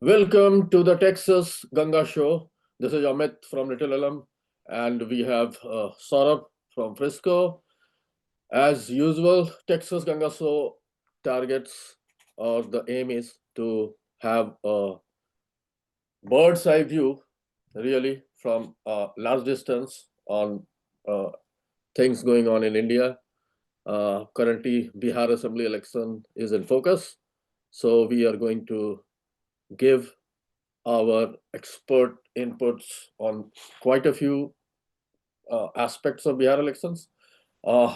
Welcome to the Texas Ganga Show. This is Amit from Little Elm, and we have Saurabh from Frisco. As usual, Texas Ganga Show targets or the aim is to have a bird's eye view, really, from a large distance on uh, things going on in India. Currently, Bihar Assembly election is in focus, so we are going to give our expert inputs on quite a few aspects of Bihar elections.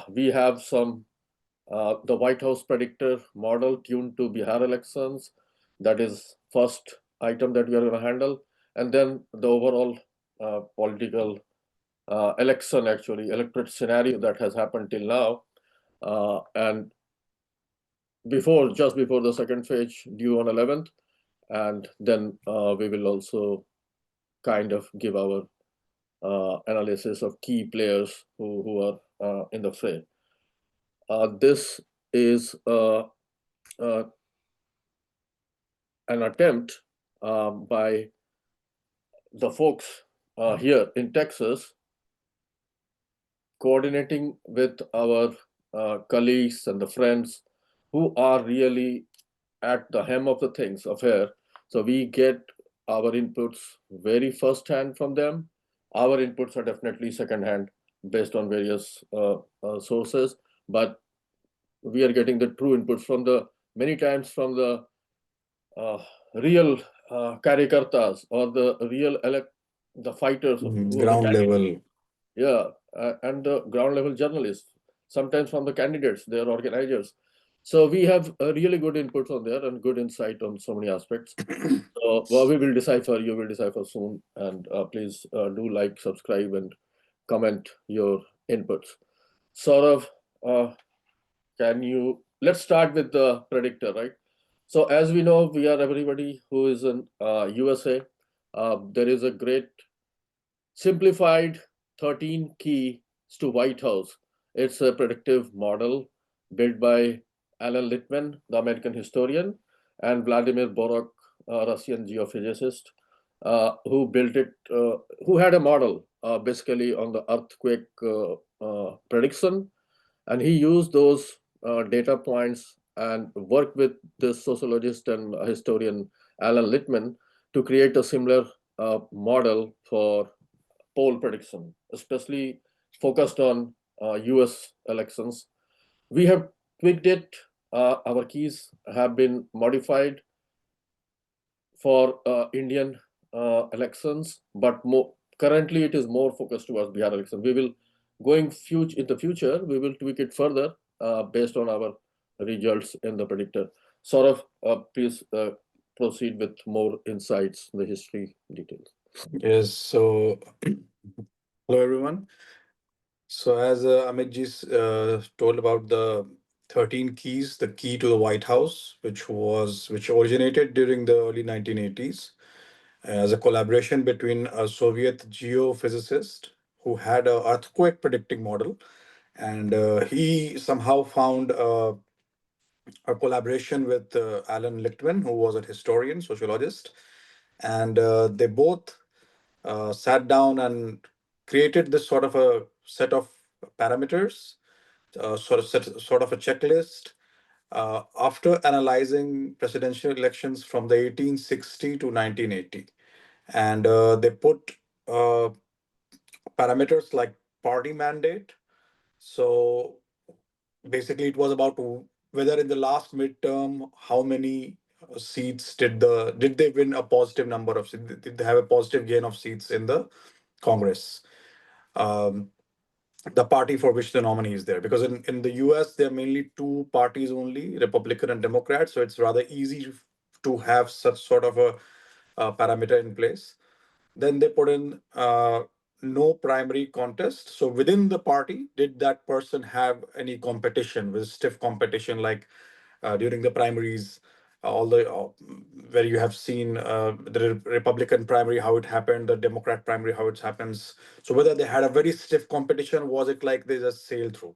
We have the Whitehouse Predictor model tuned to Bihar elections. That is first item that we are going to handle. And then the overall political election, actually, electorate scenario that has happened till now. And just before the second phase due on 11th. And then we will also kind of give our analysis of key players who are in the fray. This is an attempt by the folks here in Texas, coordinating with our colleagues and the friends who are really at the hem of the things affair. So we get our inputs very first hand from them. Our inputs are definitely second hand based on various sources, but we are getting the true inputs from the many times from the uh, real karyakartas or the real the fighters who are the Ground candidates. level. Yeah, and the ground level journalists, sometimes from the candidates, their organizers. So we have really good inputs on there and good insight on so many aspects. So well, we will decipher, you will decipher soon. And please do like, subscribe, and comment your inputs. Saurav, uh, let's start with the predictor, right? So as we know, we are everybody who is in USA. There is a great simplified 13 keys to Whitehouse. It's a predictive model built by Alan Littman, the American historian, and Vladimir Borok, a Russian geophysicist, who built it, who had a model basically on the earthquake prediction. And he used those data points and worked with this sociologist and historian Alan Littman to create a similar model for poll prediction, especially focused on US elections. We have tweaked it. Our keys have been modified for Indian elections, but currently it is more focused towards Bihar election. We will, in the future, we will tweak it further based on our results in the predictor. Saurav, please proceed with more insights in the history details. Yes. So, hello everyone. So, as Amit ji told about the 13 keys, the key to the White House, which originated during the early 1980s as a collaboration between a Soviet geophysicist who had a earthquake predicting model, and he somehow found a collaboration with Alan Lichtman, who was a historian, sociologist, and they both sat down and created this sort of a set of parameters, sort of a checklist. After analyzing presidential elections from the 1860 to 1980, and they put uh, parameters like party mandate. So basically, it was about whether in the last midterm, how many seats did they win a positive number of seats? Did they have a positive gain of seats in the Congress? Um, the party for which the nominee is there, because in the US there are mainly two parties only, Republican and Democrat, so it's rather easy to have such sort of a parameter in place. Then they put in no primary contest. So within the party, did that person have any competition, with stiff competition, like during the primaries, all the where you have seen the Republican primary how it happened, the Democrat primary how it happens. So whether they had a very stiff competition, was it like they just sailed through?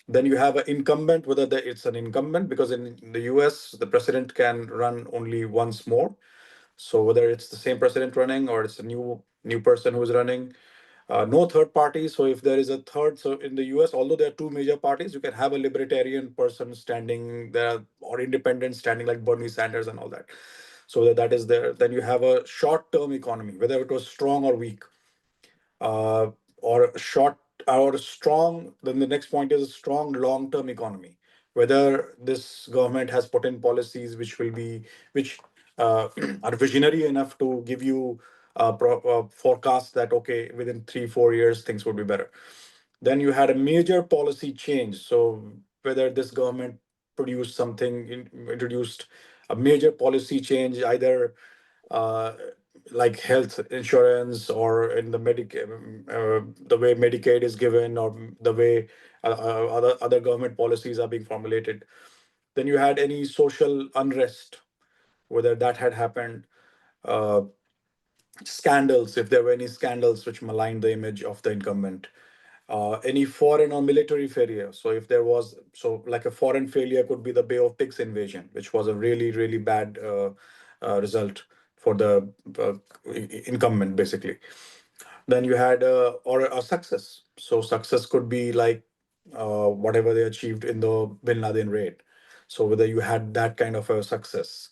Then you have an incumbent, whether it's an incumbent, because in the US the president can run only once more. So whether it's the same president running or it's a new person who's running, no third party. So if there is a third, so in the US, although there are two major parties, you can have a libertarian person standing there or independent standing like Bernie Sanders and all that. So that is there. Then you have a short-term economy, whether it was strong or weak, uh, or short or strong. Then the next point is a strong long-term economy. Whether this government has put in policies which are visionary enough to give you forecast that okay, within 3 4 years things would be better. Then you had a major policy change. So whether this government introduced a major policy change, either uh, like health insurance or in the way Medicaid is given, or the way other government policies are being formulated. Then you had any social unrest, whether that had happened, uh, scandals, if there were any scandals which maligned the image of the incumbent, any foreign or military failure. So if there was, so like a foreign failure could be the Bay of Pigs invasion, which was a really, really bad result for the incumbent, basically. Then you had or a success. So success could be like whatever they achieved in the Bin Laden raid. So whether you had that kind of a success.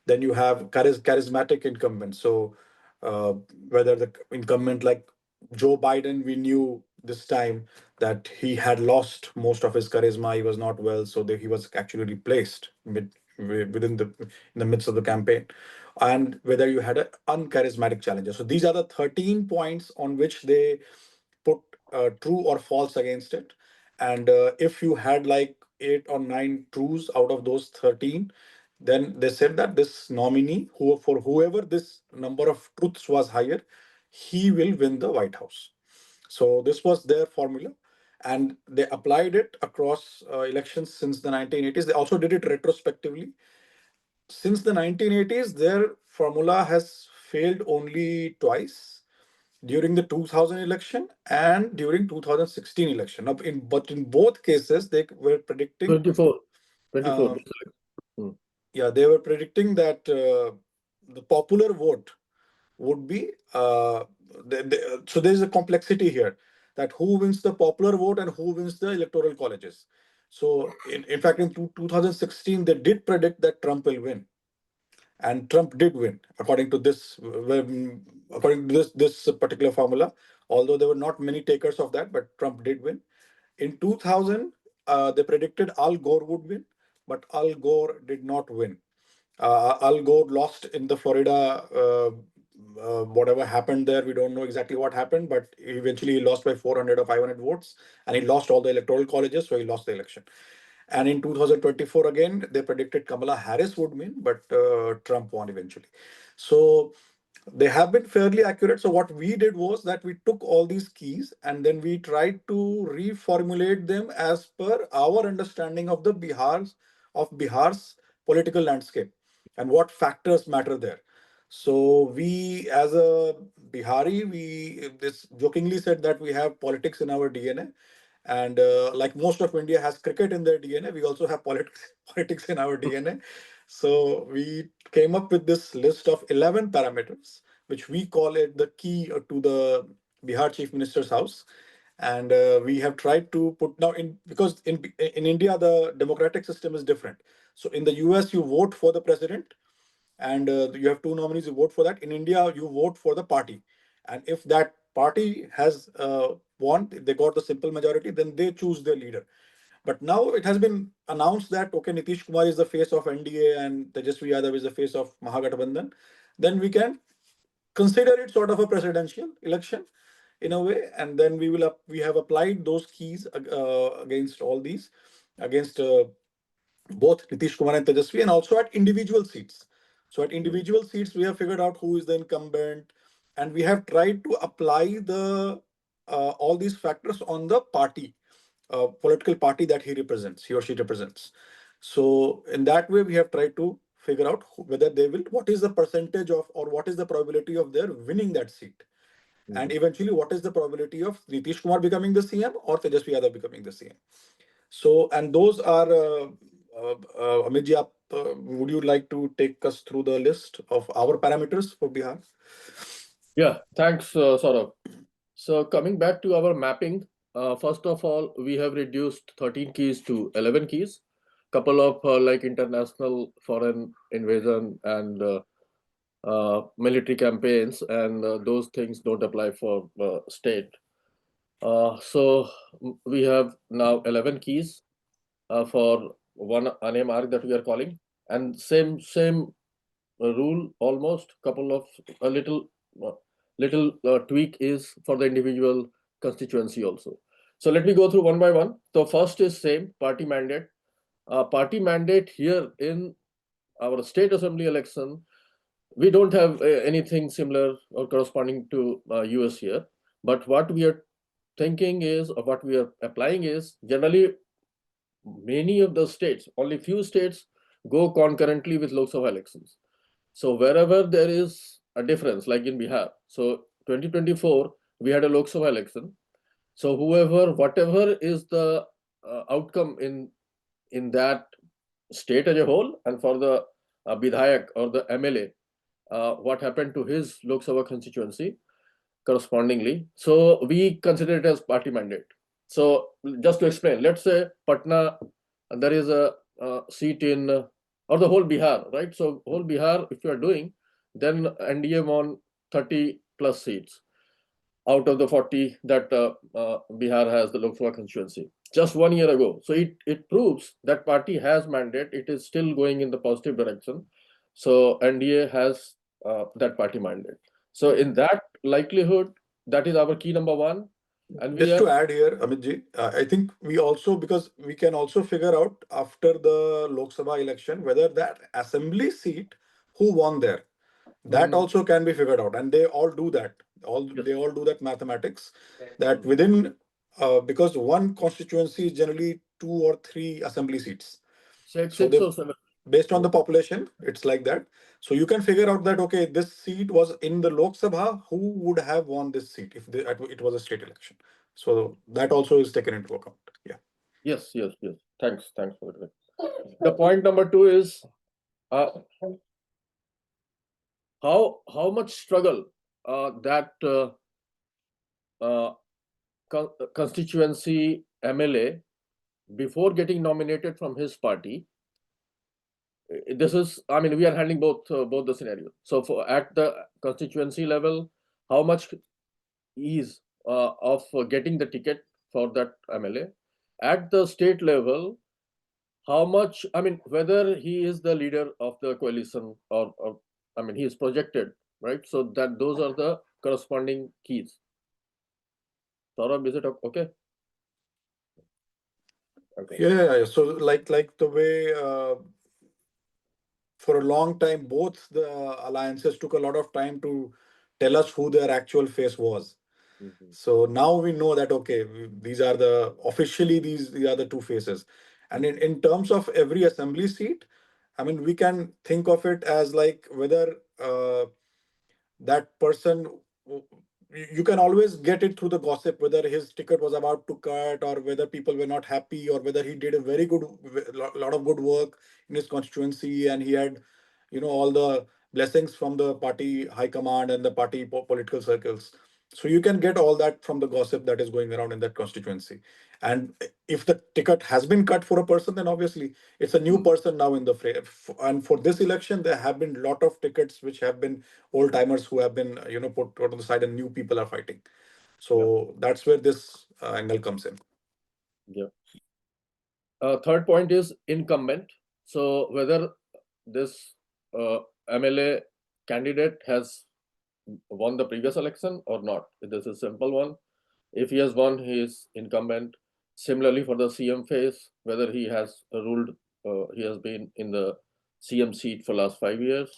Then you have charismatic incumbents. So uh, whether the incumbent like Joe Biden, we knew this time that he had lost most of his charisma. He was not well, so that he was actually replaced within in the midst of the campaign. And whether you had an uncharismatic challenger. So these are the 13 points on which they put true or false against it. And if you had like 8 or 9 truths out of those 13, then they said that this nominee, for whoever this number of truths was higher, he will win the White House. So this was their formula. And they applied it across elections since the 1980s. They also did it retrospectively. Since the 1980s, their formula has failed only twice, during the 2000 election and during 2016 election. But in both cases, they were predicting, 24, 24. um, Hmm. yeah, they were predicting that the popular vote would be, so there is a complexity here, that who wins the popular vote and who wins the electoral colleges. So in fact, in 2016, they did predict that Trump will win. And Trump did win according to this particular formula. Although there were not many takers of that, but Trump did win. In 2000, they predicted Al Gore would win, but Al Gore did not win. Al Gore lost in the Florida. Whatever happened there, we don't know exactly what happened, but eventually he lost by 400 or 500 votes, and he lost all the electoral colleges, so he lost the election. And in 2024, again, they predicted Kamala Harris would win, but Trump won eventually. So they have been fairly accurate. So what we did was that we took all these keys and then we tried to reformulate them as per our understanding of Bihar's political landscape and what factors matter there. So we, as a Bihari, we this jokingly said that we have politics in our DNA, and like most of India has cricket in their DNA, we also have politics in our DNA. So we came up with this list of 11 parameters, which we call it the key to the Bihar Chief Minister's house. And we have tried to put now in, because in India the democratic system is different. So in the US you vote for the president, and you have two nominees, you vote for that. In India you vote for the party, and if that party has won, if they got the simple majority, then they choose their leader. But now it has been announced that okay, Nitish Kumar is the face of NDA and Tejasvi Yadav is the face of Mahagathbandhan, then we can consider it sort of a presidential election in a way. And then we have applied those keys against all these, against both Nitish Kumar and Tejasvi, and also at individual seats. So at Hmm. individual seats, we have figured out who is the incumbent, and we have tried to apply the all these factors on the party, political party that he or she represents. So in that way, we have tried to figure out whether they will, what is the percentage of, or what is the probability of their winning that seat, and Hmm. eventually what is the probability of Nitish Kumar becoming the CM or Tejasvi Yadav becoming the CM. So, and those are Amit ji, would you like to take us through the list of our parameters for Bihar? Yeah, thanks, Saurabh. So coming back to our mapping, first of all, we have reduced 13 keys to 11 keys. Couple of like international foreign invasion and military campaigns, and those things don't apply for state. So we have now 11 keys for one ANEM that we are calling, and same rule almost. Couple of a uh, little tweak is for the individual constituency also. So let me go through one by one. So first is same party mandate. Party mandate here in our state assembly election, we don't have anything similar or corresponding to US here. But what we are thinking is, or what we are applying is, generally many of the states, only few states go concurrently with Lok Sabha elections. So wherever there is a difference, like in Bihar, so 2024 we had a Lok Sabha election. So whatever is the outcome in that state as a whole, and for the Bidhayak or the MLA, what happened to his Lok Sabha constituency correspondingly. So we consider it as party mandate. So just to explain, let's say Patna, there is a seat in, or the whole Bihar, right? So whole Bihar, if you are doing, then NDA won 30 plus seats out of the 40 that Bihar has the Lok Sabha constituency just 1 year ago. So it proves that party has mandate. It is still going in the positive direction. So NDA has that party mandate. So in that likelihood, that is our key number one. And we Just to have add here, Amit ji, I think we also, because we can also figure out after the Lok Sabha election whether that assembly seat who won there, that Mhm. also can be figured out, and they all do that. Yes. They all do that mathematics. That within, because one constituency is generally two or three assembly seats. So Six they, or seven. based on Mm. the population, it's like that. So you can figure out that okay, this seat was in the Lok Sabha. Who would have won this seat if it was a state election? So that also is taken into account. Yeah. Yes, yes, yes. Thanks for that. The point number two is uh, how much struggle that uh, constituency MLA before getting nominated from his party. This is, I mean, we are handling both the scenarios. So for at the constituency level, how much ease of getting the ticket for that MLA? At the state level, how much? I mean, whether he is the leader of the coalition or I mean, he is projected, right? So that those are the corresponding keys. Saurabh, is it okay? Okay. Yeah. So like the way, for a long time, both the alliances took a lot of time to tell us who their actual face was. Mhm. So now we know that okay, these are the officially these are the two faces. And in terms of every assembly seat, I mean, we can think of it as like whether that person, you can always get it through the gossip whether his ticket was about to cut, or whether people were not happy, or whether he did a very good lot of good work in his constituency, and he had, all the blessings from the party high command and the party political circles. So you can get all that from the gossip that is going around in that constituency. And if the ticket has been cut for a person, then obviously it's a new Mm. person now in the fray. And for this election, there have been a lot of tickets which have been old timers who have been, put on the side, and new people are fighting. Yeah, So that's where this angle comes in. yeah. Third point is incumbent. So whether this MLA candidate has won the previous election or not. This is a simple one. If he has won, he is incumbent. Similarly, for the CM phase, whether he has ruled, he has been in the CM seat for last 5 years,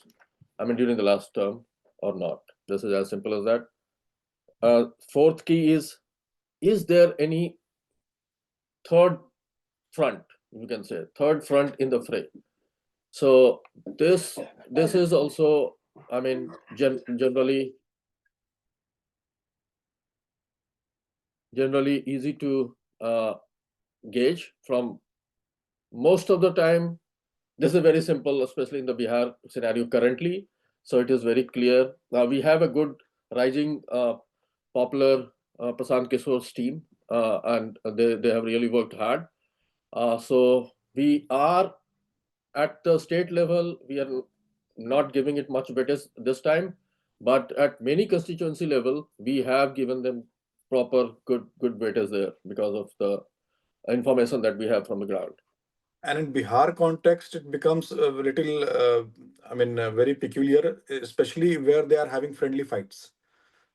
I mean during the last term or not. This is as simple as that. Fourth key is there any third front, you can say, third front in the fray? So this is also, I mean, generally easy to gauge from most of the time, this is very simple, especially in the Bihar scenario currently. So it is very clear. Now we have a good rising popular Prasant Kishore's team, and they have really worked hard. So we are at the state level, we are not giving it much weightage this time, but at many constituency level, we have given them proper good weightage there because of the information that we have from the ground. And in Bihar context, it becomes a little, very peculiar, especially where they are having friendly fights.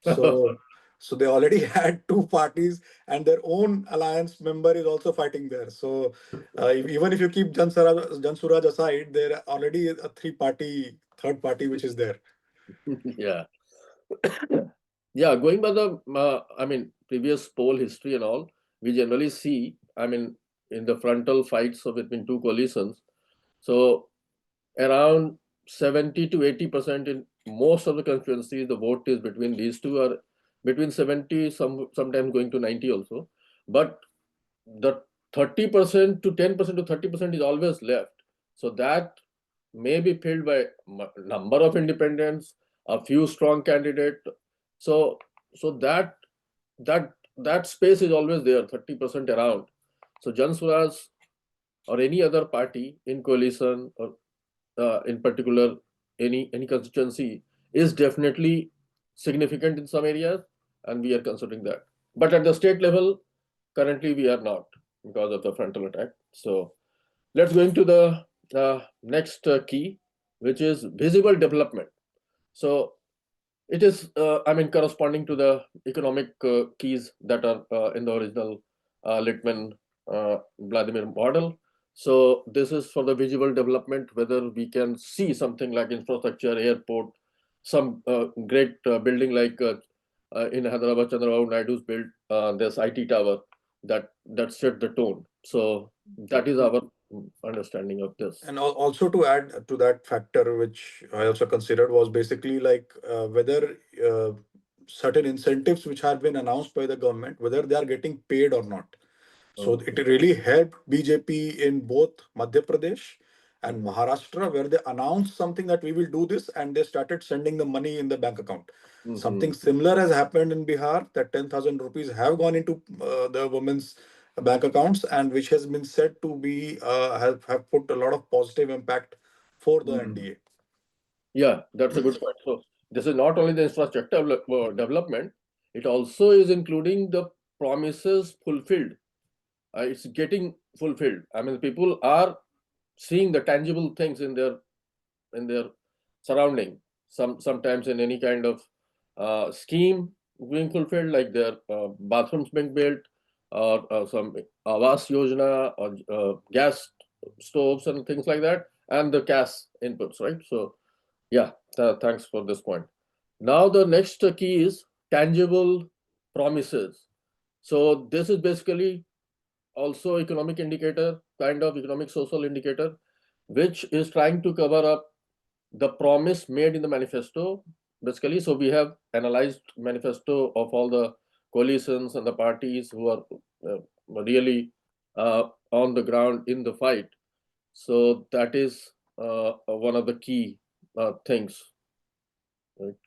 So, so they already had two parties, and their own alliance member is also fighting there. So, even if you keep Jan Suraj aside, there are already a three-party, third party which is there. Yeah. Yeah, going by the previous poll history and all, we generally see, in the frontal fights of between two coalitions, so around 70 to 80% in most of the constituencies, the vote is between these two, or between 70, sometimes going to 90 also. But the 30% to 10% to 30% is always left. So that may be filled by number of independents, a few strong candidate. So that that that space is always there, 30% around. So Jan Suraj or any other party in coalition, or in particular any constituency, is definitely significant in some areas, and we are considering that. But at the state level, currently we are not, because of the frontal attack. So let's go into the next key, which is visible development. So it is, corresponding to the economic keys that are in the original Littman Vladimir model. So this is for the visible development, whether we can see something like infrastructure, airport, some great building like in Hyderabad, Chandrababu Naidu's built this IT tower that set the tone. So that is our understanding of this. And also to add to that factor, which I also considered, was basically like whether certain incentives which have been announced by the government, whether they are getting paid or not. So it Okay. really helped BJP in both Madhya Pradesh and Mhm. Maharashtra, where they announced something that we will do this, and they started sending the money in the bank account. Something Mhm. similar has happened in Bihar, that 10,000 rupees have gone into the women's bank accounts, and which has been said to be have put a lot of positive impact for the Mhm. NDA. Yeah, that's a good point. So this is not only the infrastructure development, it also is including the promises fulfilled. It's getting fulfilled. I mean, people are seeing the tangible things in their surrounding. Sometimes in any kind of scheme being fulfilled, like their bathrooms being built, or some Awas Yojana, or gas stoves and things like that, and the cash inputs, right? So yeah, thanks for this point. Now the next key is tangible promises. So this is basically also economic indicator, kind of economic social indicator, which is trying to cover up the promise made in the manifesto, basically. So we have analyzed manifesto of all the coalitions and the parties who are really on the ground in the fight. So that is one of the key things.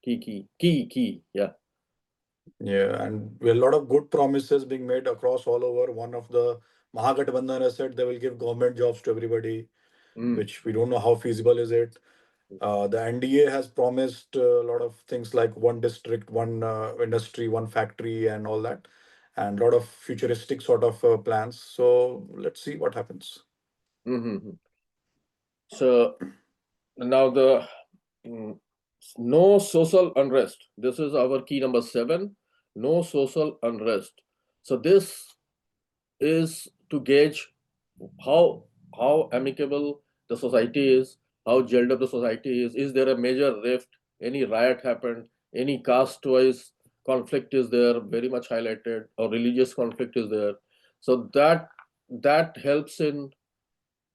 Key. Yeah. Yeah, and a lot of good promises being made across all over. One of the Mahagathbandhan has said they will give government jobs to everybody, Mm. which we don't know how feasible is it. The NDA has promised a lot of things like one district, one industry, one factory, and all that, and a lot of futuristic sort of plans. So let's see what happens. Mm-hmm. So now the mm, no social unrest. This is our key number 7. No social unrest. So this is to gauge how how amicable the society is, how gelled up the society is. Is there a major rift? Any riot happened? Any caste-wise conflict is there, very much highlighted, or religious conflict is there? So that helps in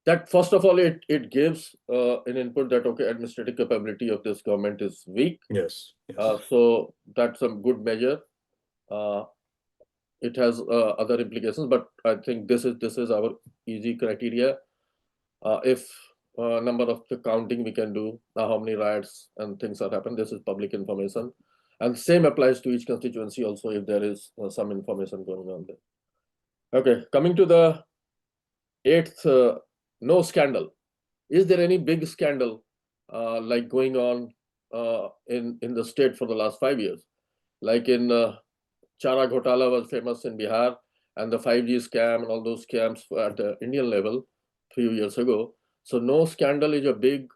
that. First of all, it gives an input that okay, administrative capability of this government is weak. Yes, yes. So that's a good measure. Uh, it has other implications, but I think this is our easy criteria. If number of the counting we can do, how many riots and things have happened, this is public information. And same applies to each constituency also if there is some information going on there. Okay, coming to the eighth, no scandal. Is there any big scandal like going on in the state for the last 5 years? Like in Chara Ghotala was famous in Bihar, and the 5G scam and all those scams at the Indian level few years ago. So no scandal is a big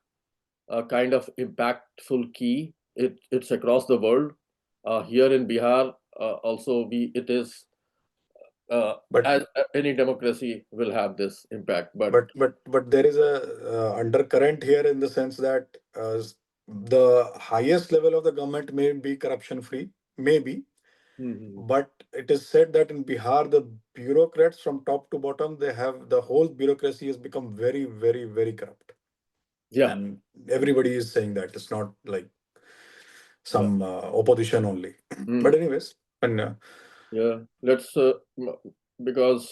kind of impactful key. It's across the world. Here in Bihar, also it is But as any democracy will have this impact. But but there is a undercurrent here in the sense that the highest level of the government may be corruption free, maybe, Mhm. but it is said that in Bihar the bureaucrats from top to bottom, they have the whole bureaucracy has become very very very corrupt, Yeah, and everybody is saying that it's not like yeah. some opposition only. But Mm. anyways, and Yeah, let's because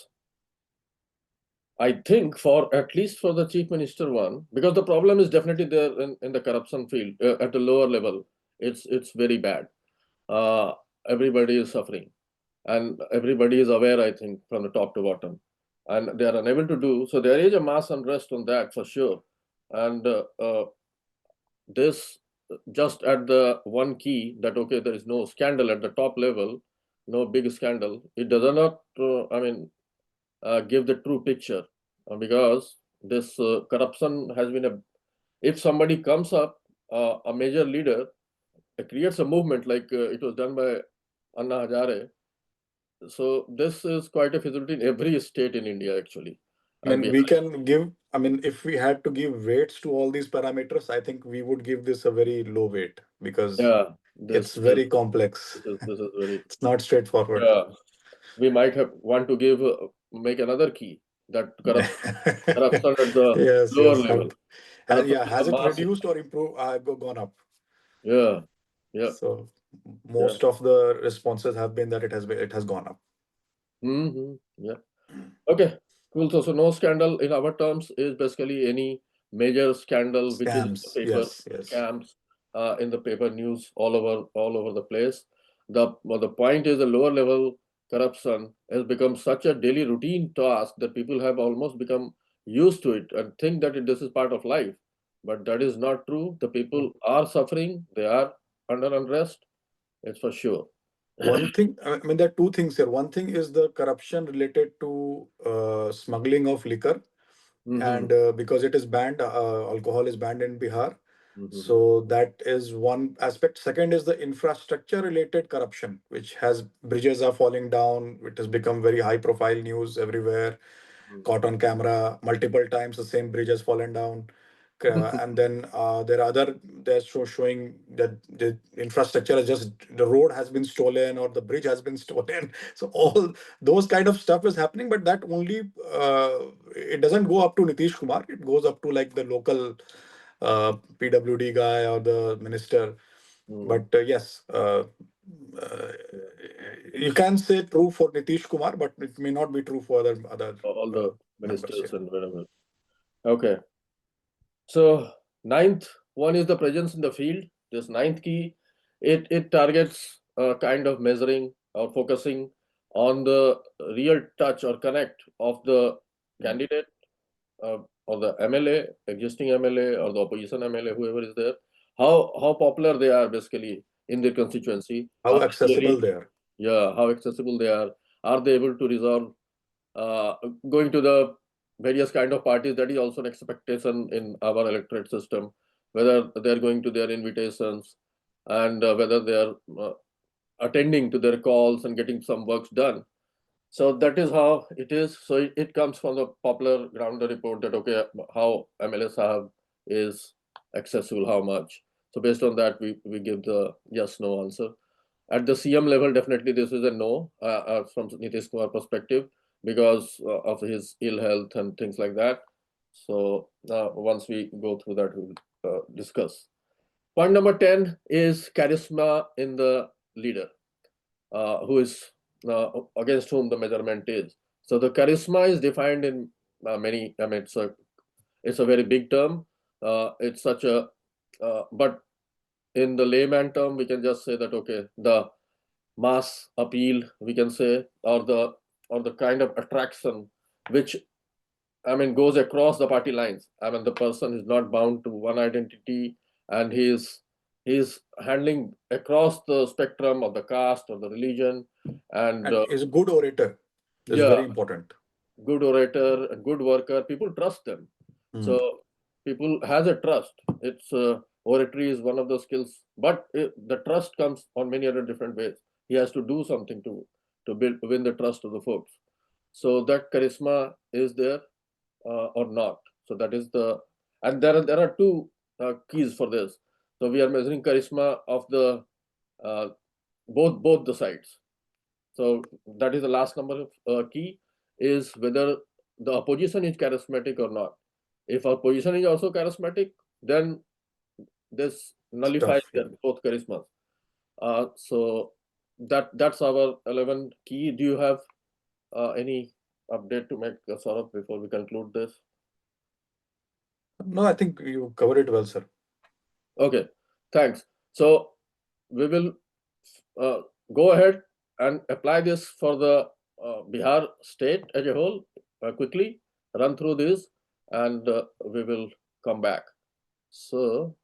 I think for at least for the chief minister one, because the problem is definitely there in the corruption field at the lower level. It's very bad. Uh, Everybody is suffering, and everybody is aware. I think from the top to bottom, and they are unable to do so. There is a mass unrest on that for sure, and this just at the one key that okay, there is no scandal at the top level, no big scandal. It does not. I mean give the true picture because this corruption has been a if somebody comes up a major leader creates a movement like it was done by Anna Hazare. So this is quite a feasibility in every state in India actually, I and mean, Bihar we is, can give, I mean, if we had to give weights to all these parameters, I think we would give this a very low weight because yeah, it's very complex. this is very It's not straightforward. yeah. We might have want to give make another key that corruption at the Yes, lower yes. level, corruption Yeah, at the has it mass reduced level. or improved? Gone up. Yeah, yeah, So yeah. most of the responses have been that it has gone up. Yeah. Okay, cool. So no scandal in our terms is basically any major scandal which is in the Scams. paper, Yes, yes. scams in the paper news all over the place. The point is the lower level corruption has become such a daily routine task that people have almost become used to it and think that this is part of life. But that is not true. The people are suffering. They are under unrest. It's for sure. One thing, I mean, there are two things here. One thing is the corruption related to smuggling of liquor, Hmm. and because it is banned, alcohol is banned in Bihar. Hmm. So that is one aspect. Second is the infrastructure related corruption, which has bridges are falling down. It has become very high profile news everywhere, caught on camera multiple times. The same bridge has fallen down. And then there are other there's showing that the infrastructure is just the road has been stolen or the bridge has been stolen. So all those kind of stuff is happening, but that only it doesn't go up to Nitish Kumar. It goes up to like the local PWD guy or the minister. But yes, uh, you can say true for Nitish Kumar, but it may not be true for other All the members. ministers Yeah. and whatever. Okay. So ninth one is the presence in the field. This ninth key, it targets kind of measuring or focusing on the real touch or connect of the candidate or the MLA, existing MLA or the opposition MLA, whoever is there. How popular they are basically in their constituency. Are How they accessible really, they are. yeah, how accessible they are. Are they able to resolve uh, going to the various kind of parties? That is also an expectation in our electorate system, whether they're going to their invitations and whether they are attending to their calls and getting some works done. So that is how it is. So it comes from the popular grounder report that okay, how MLA Sahab is accessible, how much. So based on that, we give the yes no answer. At the CM level, definitely this is a no from Nitish Kumar perspective because of his ill health and things like that. So once we go through that, we'll discuss. Point number 10 is charisma in the leader, who is against whom the measurement is. So the charisma is defined in many, I mean, It's a very big term. It's such a, but in the layman term, we can just say that, okay, the mass appeal, we can say, or the kind of attraction which, I mean, goes across the party lines. I mean, the person is not bound to one identity, and he's handling across the spectrum of the caste or the religion, and And is a good orator. That's yeah, very important. good orator and good worker. People trust them. Hmm. So people has a trust. It's oratory is one of the skills, but the trust comes on many other different ways. He has to do something to build win the trust of the folks. So that charisma is there or not. So that is the, and there are two keys for this. So we are measuring charisma of the uh, both the sides. So that is the last number of key, is whether the opposition is charismatic or not. If opposition is also charismatic, then this nullifies Stuff. Yeah. their both charismas. So that's our 11 key. Do you have any update to make, Saurabh, before we conclude this? No, I think you covered it well, sir. Okay, thanks. So we will uh, go ahead and apply this for the Bihar state as a whole quickly, run through this, and we will come back. So